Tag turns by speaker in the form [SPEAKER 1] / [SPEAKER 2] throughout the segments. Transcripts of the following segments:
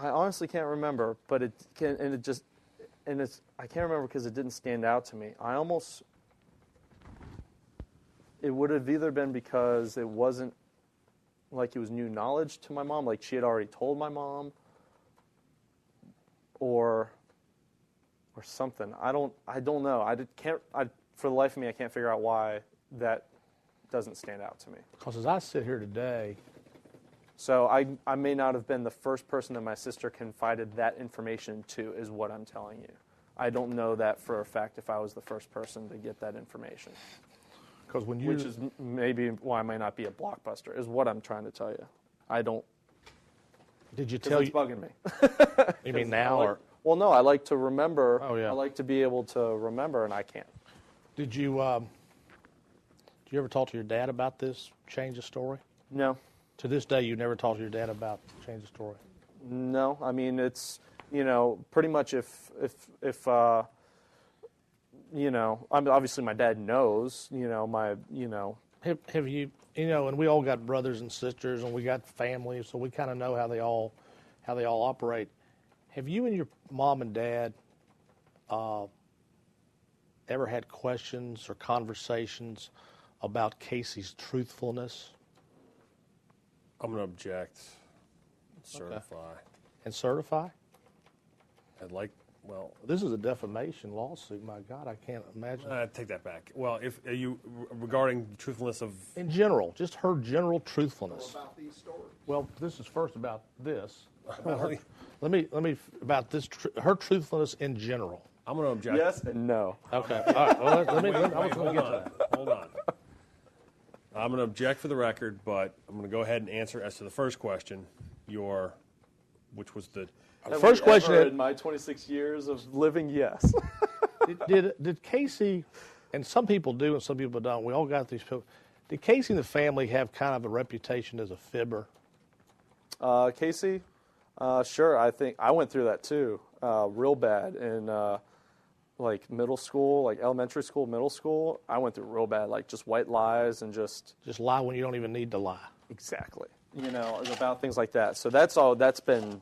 [SPEAKER 1] I honestly can't remember, but I can't remember because it didn't stand out to me. It would have either been because it wasn't like it was new knowledge to my mom, like she had already told my mom, or something. I don't know. For the life of me, I can't figure out why that doesn't stand out to me.
[SPEAKER 2] Because as I sit here today...
[SPEAKER 1] So I may not have been the first person that my sister confided that information to, is what I'm telling you. I don't know that for a fact if I was the first person to get that information. Which is maybe why I might not be a blockbuster, is what I'm trying to tell you. I don't...
[SPEAKER 2] Did you tell you...
[SPEAKER 1] It's bugging me.
[SPEAKER 2] You mean now or...
[SPEAKER 1] Well, no, I like to remember.
[SPEAKER 2] Oh, yeah.
[SPEAKER 1] I like to be able to remember, and I can't.
[SPEAKER 2] Did you ever talk to your dad about this change of story?
[SPEAKER 1] No.
[SPEAKER 2] To this day, you never talked to your dad about change of story?
[SPEAKER 1] No. I mean, it's, pretty much if obviously my dad knows,
[SPEAKER 2] Have you, and we all got brothers and sisters, and we got families, so we kind of know how they all operate. Have you and your mom and dad ever had questions or conversations about Casey's truthfulness?
[SPEAKER 3] I'm going to object. Certify.
[SPEAKER 2] Okay. And certify?
[SPEAKER 3] This
[SPEAKER 2] is a defamation lawsuit. My God, I can't imagine.
[SPEAKER 3] Take that back. Well, are you regarding truthfulness of...
[SPEAKER 2] In general, just her general truthfulness.
[SPEAKER 4] About these stories.
[SPEAKER 2] Well, this is first about this. Let me about this. Her truthfulness in general.
[SPEAKER 3] I'm going to object.
[SPEAKER 1] Yes and no.
[SPEAKER 2] Okay. All right. Well, let me get to that.
[SPEAKER 3] Hold on. I'm going to object for the record, but I'm going to go ahead and answer as to the first question, which was the
[SPEAKER 1] first question. In my 26 years of living, yes.
[SPEAKER 2] Did Casey, and some people do and some people don't, we all got these people, did Casey and the family have kind of a reputation as a fibber?
[SPEAKER 1] Casey? Sure, I think I went through that too, real bad in like middle school, like elementary school, middle school. I went through real bad, like just white lies and just
[SPEAKER 2] lie when you don't even need to lie.
[SPEAKER 1] Exactly. About things like that. So that's all. That's been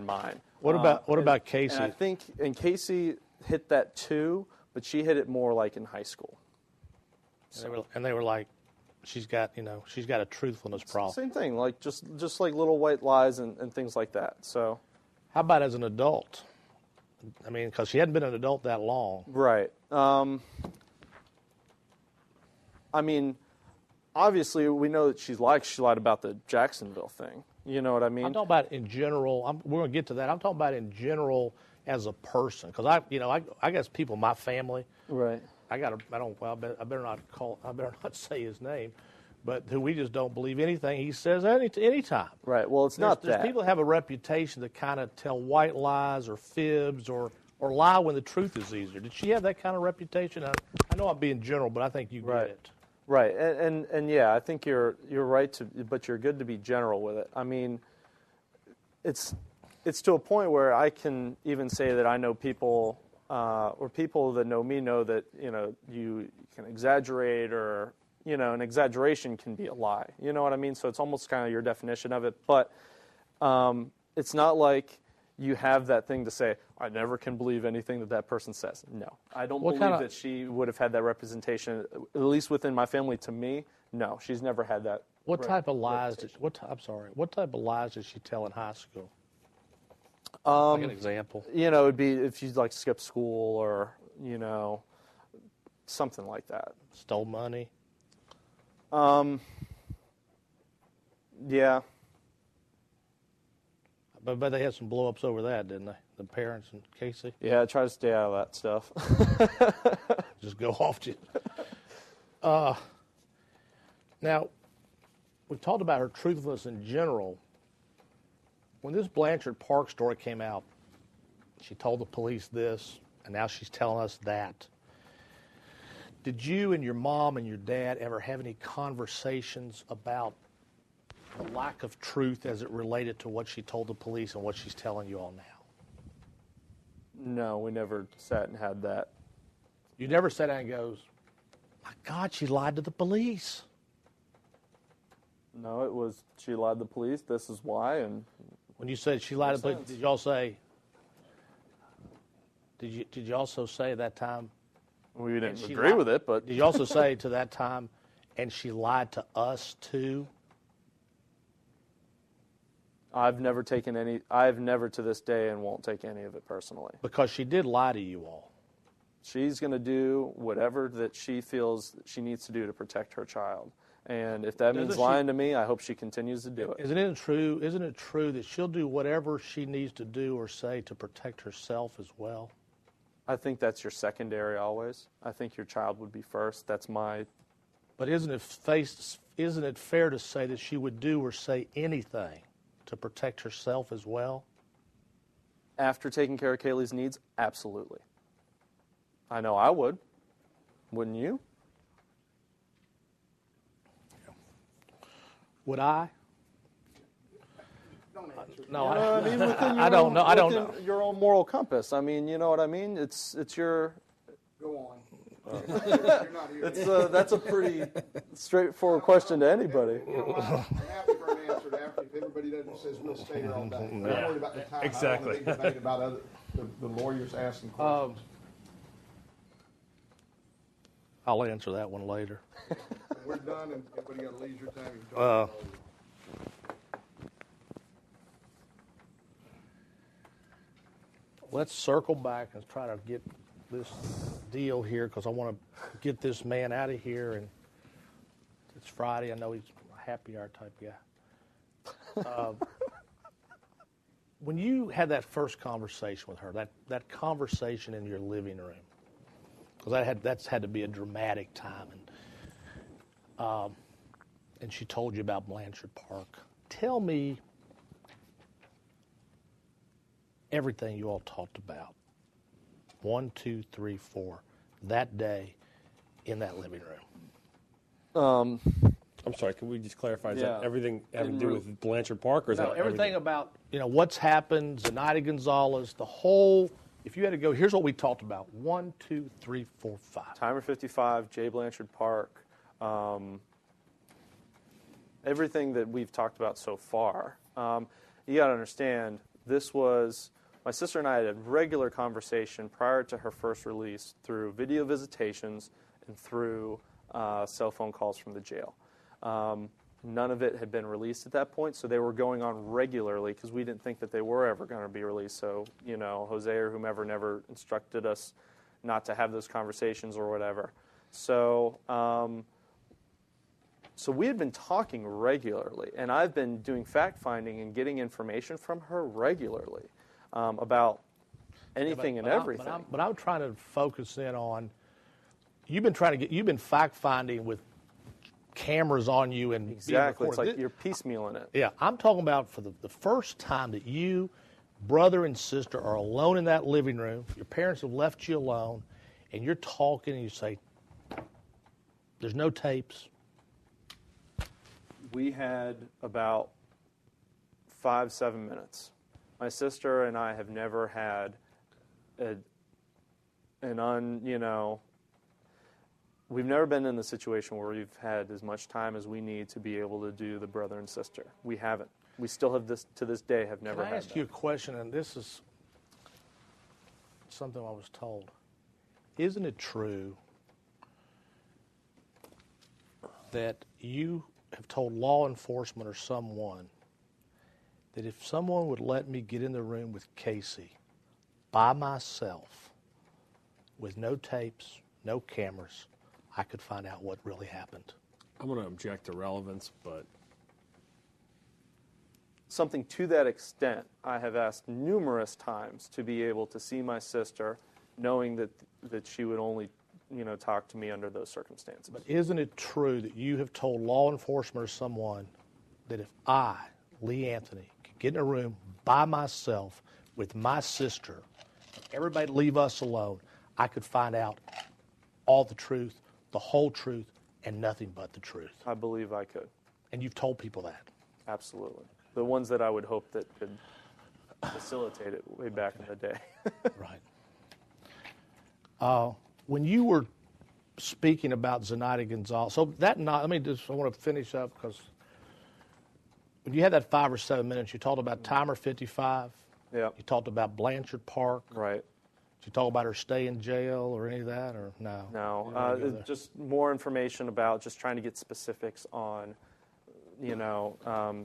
[SPEAKER 1] mine.
[SPEAKER 2] What about Casey?
[SPEAKER 1] And I think Casey hit that too, but she hit it more like in high school.
[SPEAKER 2] So. And they were like, she's got a truthfulness problem.
[SPEAKER 1] Same thing, like just like little white lies and things like that. So,
[SPEAKER 2] how about as an adult? I mean, because she hadn't been an adult that long.
[SPEAKER 1] Right. I mean, obviously we know that she lied about the Jacksonville thing. You know what I mean?
[SPEAKER 2] I'm talking about in general. We're going to get to that. I'm talking about in general as a person, because I guess people in my family.
[SPEAKER 1] Right.
[SPEAKER 2] I better not say his name, but who we just don't believe anything he says anytime.
[SPEAKER 1] Right. Well, there's
[SPEAKER 2] people that have a reputation to kind of tell white lies or fibs or lie when the truth is easier. Did she have that kind of reputation? I know I'm being general, but I think you get it.
[SPEAKER 1] Right. And yeah, I think you're right but you're good to be general with it. I mean, it's to a point where I can even say that I know people. Or people that know me know that, you can exaggerate or, an exaggeration can be a lie. You know what I mean? So it's almost kind of your definition of it. But it's not like you have that thing to say, I never can believe anything that person says. No. I don't believe that she would have had that representation, at least within my family, to me. No, she's never had that.
[SPEAKER 2] What type of lies what type of lies did she tell in high school? Like an example.
[SPEAKER 1] It'd be if you skip school or, something like that.
[SPEAKER 2] Stole money?
[SPEAKER 1] Yeah.
[SPEAKER 2] But they had some blow-ups over that, didn't they? The parents and Casey?
[SPEAKER 1] Yeah, I try to stay out of that stuff.
[SPEAKER 2] Just go off to Now, we've talked about her truthfulness in general. When this Blanchard Park story came out, she told the police this, and now she's telling us that. Did you and your mom and your dad ever have any conversations about the lack of truth as it related to what she told the police and what she's telling you all now?
[SPEAKER 1] No, we never sat and had that.
[SPEAKER 2] You never sat down and goes, my God, she lied to the police.
[SPEAKER 1] No, it was she lied to the police, this is why, and
[SPEAKER 2] When you said she lied to police,
[SPEAKER 1] sense.
[SPEAKER 2] did y'all say? Did you also say at that time?
[SPEAKER 1] We didn't
[SPEAKER 2] she
[SPEAKER 1] agree
[SPEAKER 2] lied-
[SPEAKER 1] with it, but
[SPEAKER 2] Did you also say to that time, and she lied to us too?
[SPEAKER 1] I've never to this day and won't take any of it personally.
[SPEAKER 2] Because she did lie to you all.
[SPEAKER 1] She's going to do whatever that she feels that she needs to do to protect her child. And if that means lying to me, I hope she continues to do it.
[SPEAKER 2] Isn't it true that she'll do whatever she needs to do or say to protect herself as well?
[SPEAKER 1] I think that's your secondary always. I think your child would be first. That's my...
[SPEAKER 2] But isn't it fair to say that she would do or say anything to protect herself as well?
[SPEAKER 1] After taking care of Kaylee's needs, absolutely. I know I would. Wouldn't you?
[SPEAKER 2] Would I? No,
[SPEAKER 1] I mean, within your
[SPEAKER 2] I don't know. I don't know.
[SPEAKER 1] Your own moral compass. I mean, you know what I mean? It's your...
[SPEAKER 4] Go on. You're not here.
[SPEAKER 1] That's a pretty straightforward question to anybody.
[SPEAKER 4] I'm happy for an answer if everybody doesn't says we'll stay here all day. I'm worried about the time.
[SPEAKER 3] Exactly.
[SPEAKER 4] I don't want to be debating about the lawyers asking questions.
[SPEAKER 2] I'll answer that one later.
[SPEAKER 4] We're done, and everybody got leisure time. You can talk about it.
[SPEAKER 2] Let's circle back and try to get this deal here because I want to get this man out of here. And it's Friday. I know he's a happy hour type guy. When you had that first conversation with her, that conversation in your living room, because that's had to be a dramatic time, and she told you about Blanchard Park. Tell me everything you all talked about. 1, 2, 3, 4. That day in that living room.
[SPEAKER 3] I'm sorry, can we just clarify? Is
[SPEAKER 1] Yeah.
[SPEAKER 3] that everything having to do with Blanchard Park? Or is
[SPEAKER 2] No,
[SPEAKER 3] that
[SPEAKER 2] everything about what's happened, Zenaida Gonzalez, the whole. If you had to go, here's what we talked about: 1, 2, 3, 4, 5.
[SPEAKER 1] Timer 55, J. Blanchard Park, everything that we've talked about so far. You got to understand, this was, my sister and I had a regular conversation prior to her first release through video visitations and through cell phone calls from the jail. None of it had been released at that point, so they were going on regularly because we didn't think that they were ever going to be released. So, Jose or whomever never instructed us not to have those conversations or whatever. So, so we had been talking regularly, and I've been doing fact-finding and getting information from her regularly about anything and everything.
[SPEAKER 2] But I'm trying to focus in on. You've been fact-finding with cameras on you and
[SPEAKER 1] Exactly. It's
[SPEAKER 2] being
[SPEAKER 1] like you're piecemealing it.
[SPEAKER 2] Yeah, I'm talking about for the first time that you, brother and sister, are alone in that living room. Your parents have left you alone, and you're talking, and you say, "There's no tapes."
[SPEAKER 1] We had about 5-7 minutes. My sister and I have never had we've never been in the situation where we've had as much time as we need to be able to do the brother and sister. We haven't. We still have to this day, have never had
[SPEAKER 2] Can I ask
[SPEAKER 1] that.
[SPEAKER 2] you a question, and this is something I was told. Isn't it true that you have told law enforcement or someone that if someone would let me get in the room with Casey by myself with no tapes, no cameras, I could find out what really happened?
[SPEAKER 3] I'm going to object to relevance, but
[SPEAKER 1] Something to that extent, I have asked numerous times to be able to see my sister, knowing that she would only, talk to me under those circumstances.
[SPEAKER 2] But isn't it true that you have told law enforcement or someone that if I, Lee Anthony, could get in a room by myself with my sister, everybody leave us alone, I could find out all the truth, the whole truth, and nothing but the truth?
[SPEAKER 1] I believe I could.
[SPEAKER 2] And you've told people that?
[SPEAKER 1] Absolutely. The ones that I would hope that could facilitate it way back in the day.
[SPEAKER 2] Right. When you were speaking about Zenaida Gonzalez, so that night, I want to finish up because when you had that 5 or 7 minutes, you talked about Timer 55.
[SPEAKER 1] Yeah.
[SPEAKER 2] You talked about Blanchard Park.
[SPEAKER 1] Right.
[SPEAKER 2] Did you talk about her stay in jail or any of that, or no?
[SPEAKER 1] No. Just more information about just trying to get specifics on, not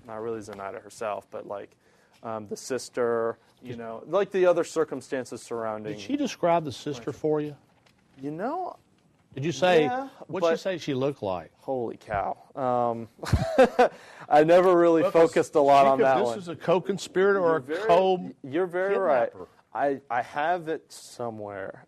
[SPEAKER 1] really Zenaida herself, but like the sister, like the other circumstances surrounding.
[SPEAKER 2] Did she describe the sister for you?
[SPEAKER 1] Did
[SPEAKER 2] you say,
[SPEAKER 1] yeah,
[SPEAKER 2] what'd you say she looked like?
[SPEAKER 1] Holy cow. I never really focused a lot on that one.
[SPEAKER 2] This is a co-conspirator or
[SPEAKER 1] You're very right. I have it somewhere.